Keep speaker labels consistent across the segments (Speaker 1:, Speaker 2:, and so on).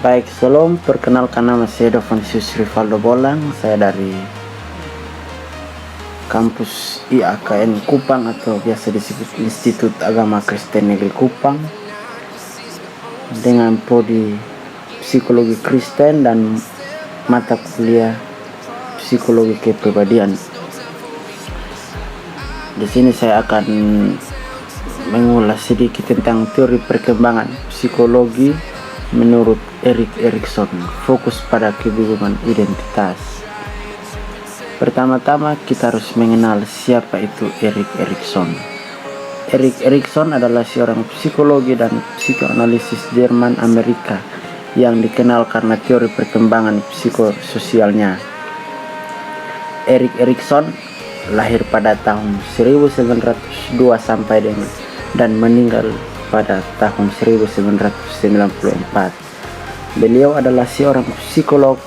Speaker 1: Baik, Salam, perkenalkan nama saya Dovansius Rivaldo Bolang. Saya dari kampus IAKN Kupang atau biasa disebut Institut Agama Kristen Negeri Kupang, dengan prodi Psikologi Kristen dan mata kuliah Psikologi Kepribadian. Di sini saya akan mengulas sedikit tentang teori perkembangan psikologi menurut Erik Erikson, fokus pada kebingungan identitas. Pertama-tama kita harus mengenal siapa itu Erik Erikson. Erik Erikson adalah seorang psikologi dan psikoanalisis Jerman Amerika yang dikenal karena teori perkembangan psikososialnya. Erik Erikson lahir pada tahun 1902 dan meninggal pada tahun 1994. Beliau adalah seorang psikolog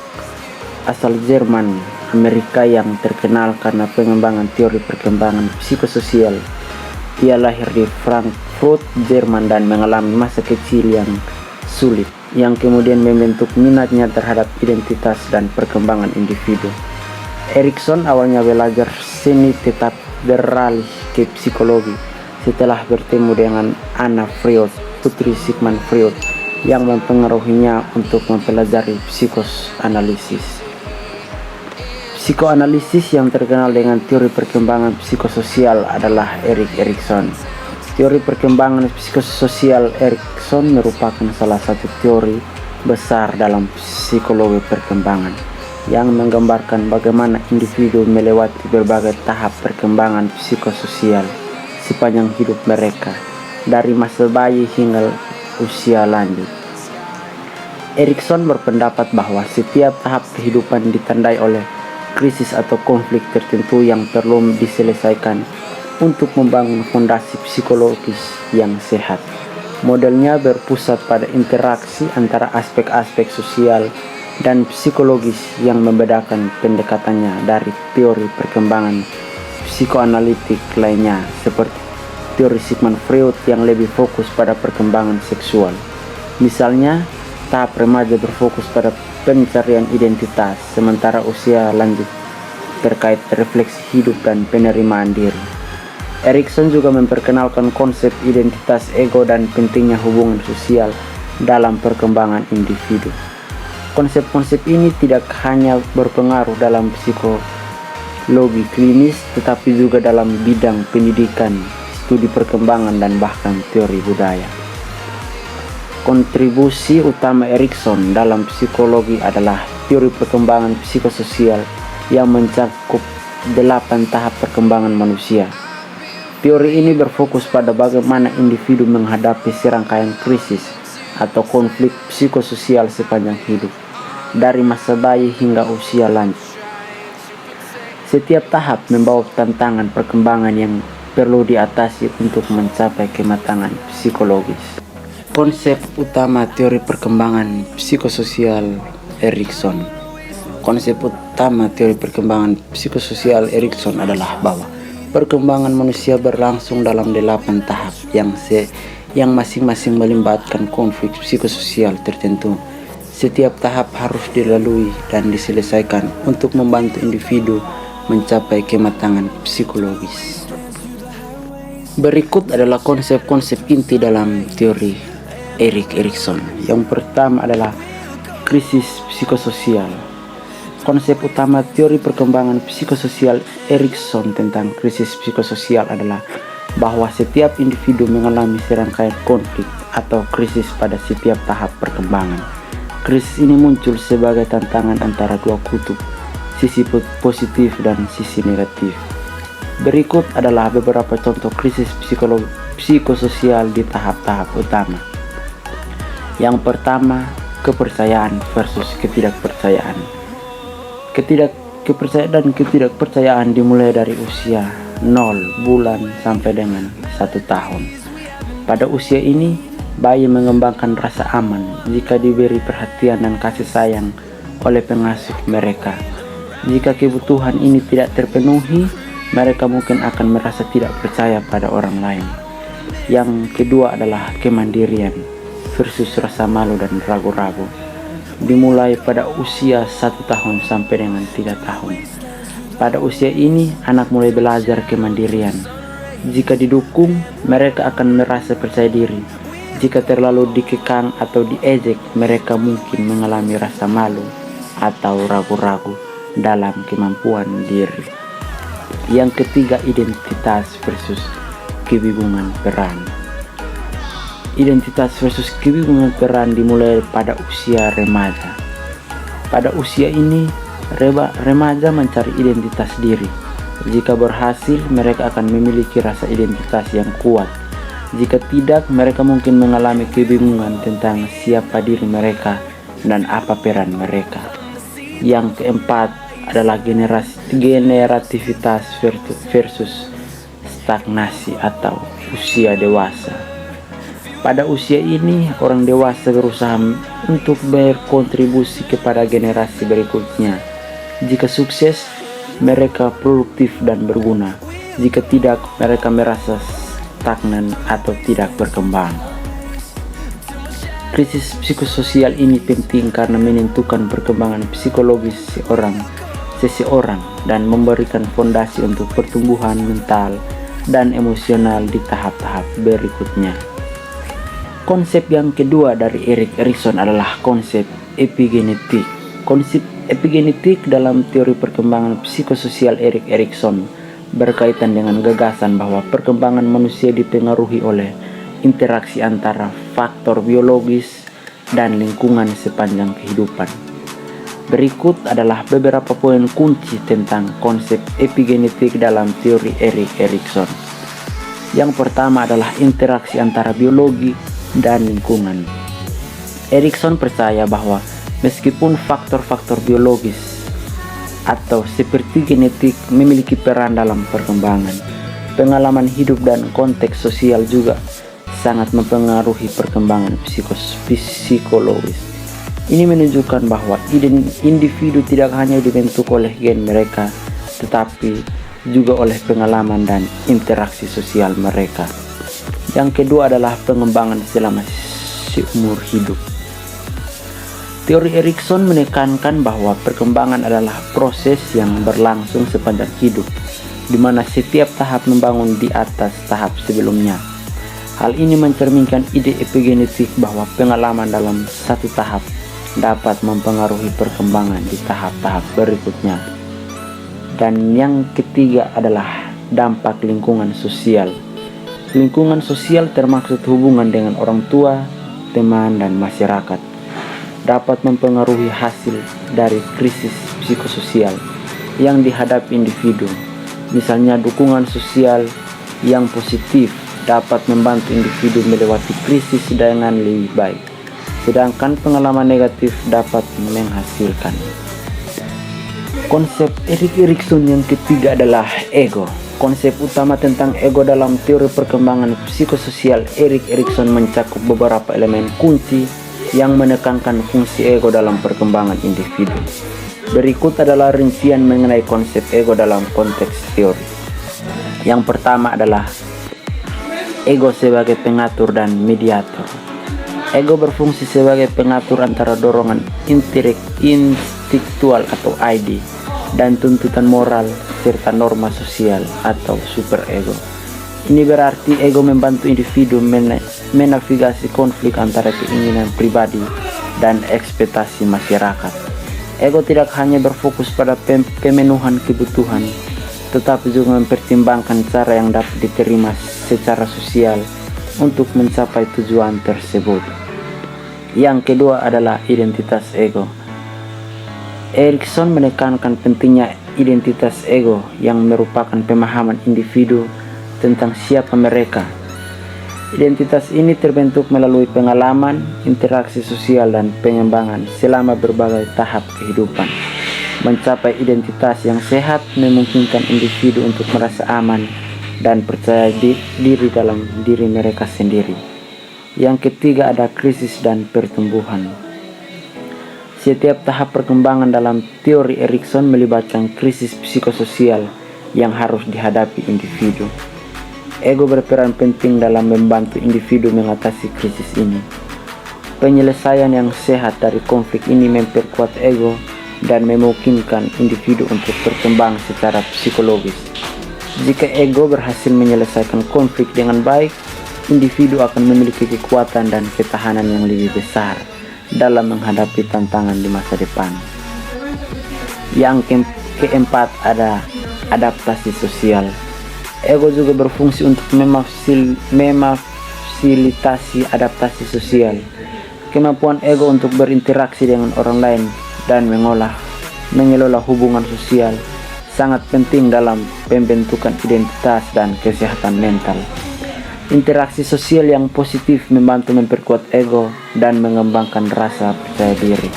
Speaker 1: asal Jerman Amerika yang terkenal karena pengembangan teori perkembangan psikososial. Ia lahir di Frankfurt, Jerman dan mengalami masa kecil yang sulit, yang kemudian membentuk minatnya terhadap identitas dan perkembangan individu. Erikson awalnya belajar seni tetap beralih ke psikologi setelah bertemu dengan Anna Freud, putri Sigmund Freud, yang mempengaruhinya untuk mempelajari psikoanalisis. Psikoanalisis yang terkenal dengan teori perkembangan psikososial adalah Erik Erikson. Teori perkembangan psikososial Erikson merupakan salah satu teori besar dalam psikologi perkembangan yang menggambarkan bagaimana individu melewati berbagai tahap perkembangan psikososial sepanjang hidup mereka, dari masa bayi hingga usia lanjut. Erikson berpendapat bahwa setiap tahap kehidupan ditandai oleh krisis atau konflik tertentu yang perlu diselesaikan untuk membangun fondasi psikologis yang sehat. Modelnya berpusat pada interaksi antara aspek-aspek sosial dan psikologis yang membedakan pendekatannya dari teori perkembangan psikoanalitik lainnya seperti teori Sigmund Freud yang lebih fokus pada perkembangan seksual. Misalnya, tahap remaja berfokus pada pencarian identitas, sementara usia lanjut terkait refleksi hidup dan penerimaan diri. Erikson juga memperkenalkan konsep identitas ego dan pentingnya hubungan sosial dalam perkembangan individu. Konsep-konsep ini tidak hanya berpengaruh dalam psikologi klinis, tetapi juga dalam bidang pendidikan, studi perkembangan, dan bahkan teori budaya. Kontribusi utama Erikson dalam psikologi adalah teori perkembangan psikososial yang mencakup 8 tahap perkembangan manusia. Teori ini berfokus pada bagaimana individu menghadapi serangkaian krisis atau konflik psikososial sepanjang hidup, dari masa bayi hingga usia lanjut. Setiap tahap membawa tantangan perkembangan yang perlu diatasi untuk mencapai kematangan psikologis. Konsep utama teori perkembangan psikososial Erikson. Konsep utama teori perkembangan psikososial Erikson adalah bahwa perkembangan manusia berlangsung dalam 8 tahap yang masing-masing melibatkan konflik psikososial tertentu. Setiap tahap harus dilalui dan diselesaikan untuk membantu individu mencapai kematangan psikologis. Berikut adalah konsep-konsep inti dalam teori Erik Erikson. Yang pertama adalah krisis psikososial. Konsep utama teori perkembangan psikososial Erikson tentang krisis psikososial adalah bahwa setiap individu mengalami serangkaian konflik atau krisis pada setiap tahap perkembangan. Krisis ini muncul sebagai tantangan antara dua kutub, sisi positif dan sisi negatif. Berikut adalah beberapa contoh krisis psikososial di tahap-tahap utama. Yang pertama, kepercayaan versus ketidakpercayaan. Kepercayaan dan ketidakpercayaan dimulai dari usia 0 bulan sampai dengan 1 tahun. Pada usia ini, bayi mengembangkan rasa aman jika diberi perhatian dan kasih sayang oleh pengasuh mereka. Jika kebutuhan ini tidak terpenuhi, mereka mungkin akan merasa tidak percaya pada orang lain. Yang kedua adalah kemandirian versus rasa malu dan ragu-ragu. dimulai pada usia 1 tahun sampai dengan 3 tahun. Pada usia ini, anak mulai belajar kemandirian. Jika didukung, mereka akan merasa percaya diri. Jika terlalu dikekang atau diejek, mereka mungkin mengalami rasa malu atau ragu-ragu dalam kemampuan diri. Yang ketiga, identitas versus kebingungan peran. Identitas versus kebingungan peran dimulai pada usia remaja. Pada usia ini, remaja mencari identitas diri. Jika berhasil, mereka akan memiliki rasa identitas yang kuat. Jika tidak, mereka mungkin mengalami kebingungan tentang siapa diri mereka dan apa peran mereka. Yang keempat adalah generativitas versus stagnasi atau usia dewasa. Pada usia ini, orang dewasa berusaha untuk berkontribusi kepada generasi berikutnya. Jika sukses, mereka produktif dan berguna. Jika tidak, mereka merasa stagnan atau tidak berkembang. Krisis psikososial ini penting karena menentukan perkembangan psikologis seseorang dan memberikan fondasi untuk pertumbuhan mental dan emosional di tahap-tahap berikutnya. Konsep yang kedua dari Erik Erikson adalah konsep epigenetik. Konsep epigenetik dalam teori perkembangan psikososial Erik Erikson berkaitan dengan gagasan bahwa perkembangan manusia dipengaruhi oleh interaksi antara faktor biologis dan lingkungan sepanjang kehidupan. Berikut adalah beberapa poin kunci tentang konsep epigenetik dalam teori Erik Erikson. Yang pertama adalah interaksi antara biologi dan lingkungan. Erikson percaya bahwa meskipun faktor-faktor biologis atau seperti genetik memiliki peran dalam perkembangan, pengalaman hidup dan konteks sosial juga sangat mempengaruhi perkembangan psikologis. Ini menunjukkan bahwa individu tidak hanya dibentuk oleh gen mereka, tetapi juga oleh pengalaman dan interaksi sosial mereka. Yang kedua adalah pengembangan selama seumur hidup. Teori Erikson menekankan bahwa perkembangan adalah proses yang berlangsung sepanjang hidup, di mana setiap tahap membangun di atas tahap sebelumnya. Hal ini mencerminkan ide epigenetik bahwa pengalaman dalam satu tahap dapat mempengaruhi perkembangan di tahap-tahap berikutnya. Dan yang ketiga adalah dampak lingkungan sosial. Lingkungan sosial termaksud hubungan dengan orang tua, teman, dan masyarakat dapat mempengaruhi hasil dari krisis psikososial yang dihadapi individu. Misalnya, dukungan sosial yang positif dapat membantu individu melewati krisis dengan lebih baik, sedangkan pengalaman negatif dapat menghasilkan. Konsep Erik Erikson yang ketiga adalah ego. Konsep utama tentang ego dalam teori perkembangan psikososial Erik Erikson mencakup beberapa elemen kunci yang menekankan fungsi ego dalam perkembangan individu. Berikut adalah rincian mengenai konsep ego dalam konteks teori. Yang pertama adalah ego sebagai pengatur dan mediator. Ego berfungsi sebagai pengatur antara dorongan instinktual atau ID dan tuntutan moral serta norma sosial atau superego. Ini berarti ego membantu individu menavigasi konflik antara keinginan pribadi dan ekspektasi masyarakat. Ego tidak hanya berfokus pada pemenuhan kebutuhan, tetapi juga mempertimbangkan cara yang dapat diterima secara sosial untuk mencapai tujuan tersebut. Yang kedua adalah identitas ego. Erikson menekankan pentingnya identitas ego yang merupakan pemahaman individu tentang siapa mereka. Identitas ini terbentuk melalui pengalaman, interaksi sosial, dan pengembangan selama berbagai tahap kehidupan. Mencapai identitas yang sehat memungkinkan individu untuk merasa aman dan percaya diri dalam diri mereka sendiri. Yang ketiga ada krisis dan pertumbuhan. Setiap tahap perkembangan dalam teori Erikson melibatkan krisis psikososial yang harus dihadapi individu. Ego berperan penting dalam membantu individu mengatasi krisis ini. Penyelesaian yang sehat dari konflik ini memperkuat ego dan memungkinkan individu untuk berkembang secara psikologis. Jika ego berhasil menyelesaikan konflik dengan baik, individu akan memiliki kekuatan dan ketahanan yang lebih besar dalam menghadapi tantangan di masa depan. Yang keempat ada adaptasi sosial. Ego juga berfungsi untuk memfasilitasi adaptasi sosial. Kemampuan ego untuk berinteraksi dengan orang lain dan mengelola hubungan sosial sangat penting dalam pembentukan identitas dan kesehatan mental. Interaksi sosial yang positif membantu memperkuat ego dan mengembangkan rasa percaya diri.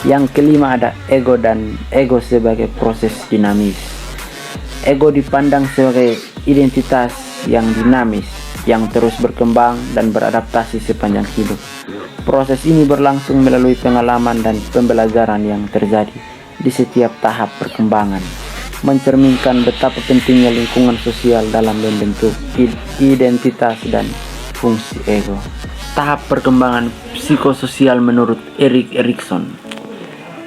Speaker 1: Yang kelima ada ego sebagai proses dinamis. Ego dipandang sebagai identitas yang dinamis, yang terus berkembang dan beradaptasi sepanjang hidup. Proses ini berlangsung melalui pengalaman dan pembelajaran yang terjadi di setiap tahap perkembangan, mencerminkan betapa pentingnya lingkungan sosial dalam membentuk identitas dan fungsi ego. Tahap perkembangan psikososial menurut Erik Erikson.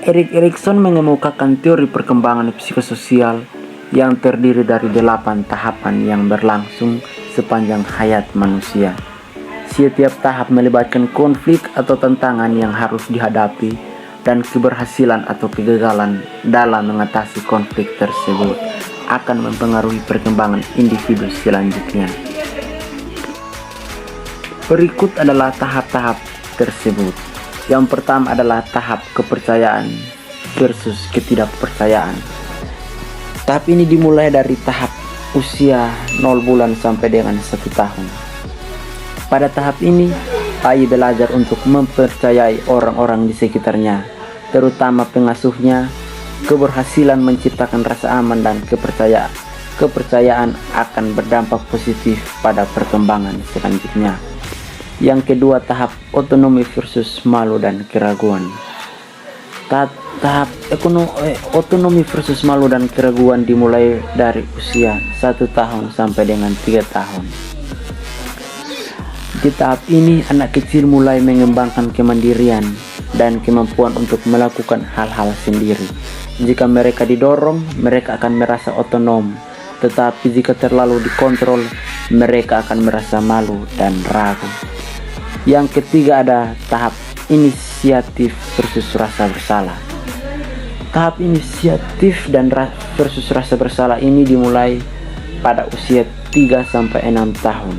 Speaker 1: Erik Erikson mengemukakan teori perkembangan psikososial yang terdiri dari 8 tahapan yang berlangsung sepanjang hayat manusia. Setiap tahap melibatkan konflik atau tantangan yang harus dihadapi, dan keberhasilan atau kegagalan dalam mengatasi konflik tersebut akan mempengaruhi perkembangan individu selanjutnya. Berikut adalah tahap-tahap tersebut. Yang pertama adalah tahap kepercayaan versus ketidakpercayaan. Tahap ini dimulai dari tahap usia 0 bulan sampai dengan 1 tahun. Pada tahap ini, bayi belajar untuk mempercayai orang-orang di sekitarnya, terutama pengasuhnya. Keberhasilan menciptakan rasa aman dan kepercayaan akan berdampak positif pada perkembangan selanjutnya. Yang kedua, tahap otonomi versus malu dan keraguan. Tahap otonomi versus malu dan keraguan dimulai dari usia 1 tahun sampai dengan 3 tahun. Di tahap ini, anak kecil mulai mengembangkan kemandirian dan kemampuan untuk melakukan hal-hal sendiri. Jika mereka didorong, mereka akan merasa otonom. Tetapi jika terlalu dikontrol, mereka akan merasa malu dan ragu. Yang ketiga ada tahap inisiatif versus rasa bersalah. Tahap inisiatif dan versus rasa bersalah ini dimulai pada usia 3 sampai 6 tahun.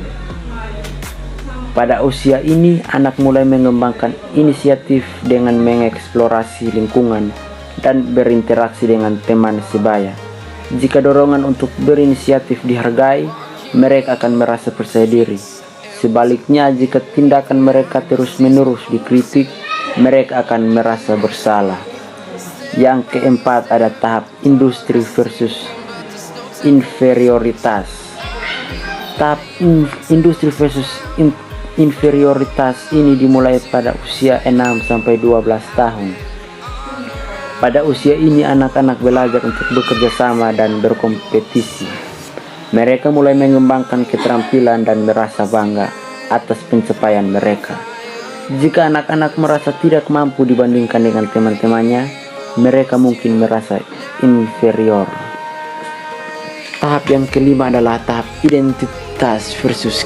Speaker 1: Pada usia ini, anak mulai mengembangkan inisiatif dengan mengeksplorasi lingkungan dan berinteraksi dengan teman sebaya. Jika dorongan untuk berinisiatif dihargai, mereka akan merasa percaya diri. Sebaliknya, jika tindakan mereka terus-menerus dikritik, mereka akan merasa bersalah. Yang keempat ada tahap industri versus inferioritas. Tahap industri versus inferioritas ini dimulai pada usia 6 sampai 12 tahun. Pada usia ini, anak-anak belajar untuk bekerja sama dan berkompetisi. Mereka mulai mengembangkan keterampilan dan merasa bangga atas pencapaian mereka. Jika anak-anak merasa tidak mampu dibandingkan dengan teman-temannya, mereka mungkin merasa inferior. Tahap yang kelima adalah tahap identitas versus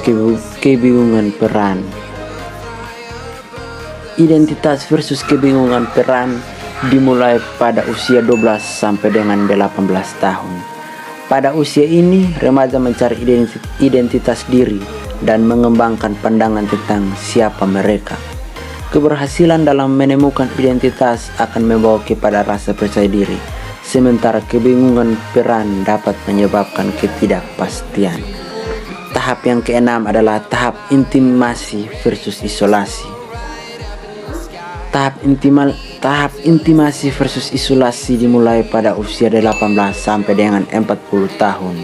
Speaker 1: kebingungan peran. Identitas versus kebingungan peran dimulai pada usia 12 sampai dengan 18 tahun. Pada usia ini, remaja mencari identitas diri dan mengembangkan pandangan tentang siapa mereka. Keberhasilan dalam menemukan identitas akan membawa kepada rasa percaya diri, sementara kebingungan peran dapat menyebabkan ketidakpastian. Tahap yang keenam adalah tahap intimasi versus isolasi. Tahap intimasi versus isolasi dimulai pada usia 18 sampai dengan 40 tahun.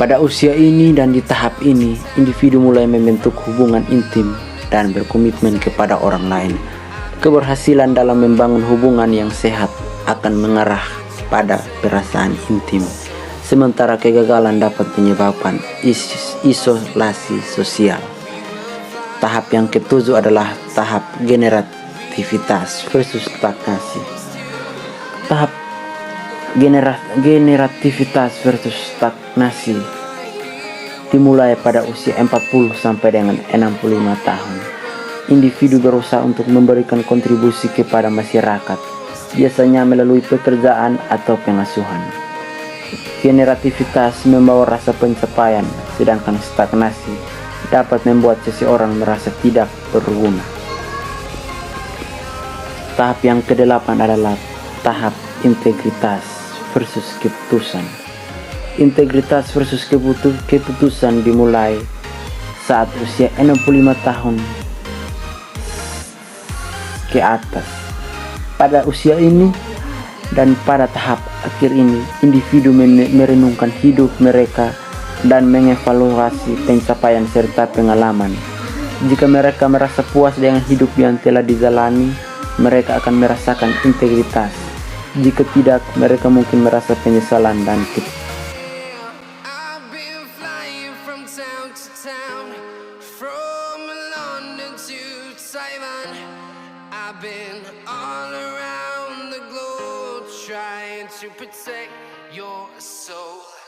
Speaker 1: Pada usia ini dan di tahap ini, individu mulai membentuk hubungan intim dan berkomitmen kepada orang lain. Keberhasilan dalam membangun hubungan yang sehat akan mengarah pada perasaan intim, sementara kegagalan dapat menyebabkan isolasi sosial. Tahap yang ketujuh adalah tahap generativitas versus stagnasi. Tahap generativitas versus stagnasi dimulai pada usia 40 sampai dengan 65 tahun. Individu berusaha untuk memberikan kontribusi kepada masyarakat, biasanya melalui pekerjaan atau pengasuhan. Generativitas membawa rasa pencapaian, sedangkan stagnasi dapat membuat seseorang merasa tidak berguna. Tahap yang kedelapan adalah tahap integritas versus keputusan. Integritas versus keputusan dimulai saat usia 65 tahun ke atas. Pada usia ini dan pada tahap akhir ini, individu merenungkan hidup mereka dan mengevaluasi pencapaian serta pengalaman. Jika mereka merasa puas dengan hidup yang telah dijalani, mereka akan merasakan integritas. Jika tidak, mereka mungkin merasa penyesalan dan
Speaker 2: I've been all around the globe trying to protect your soul.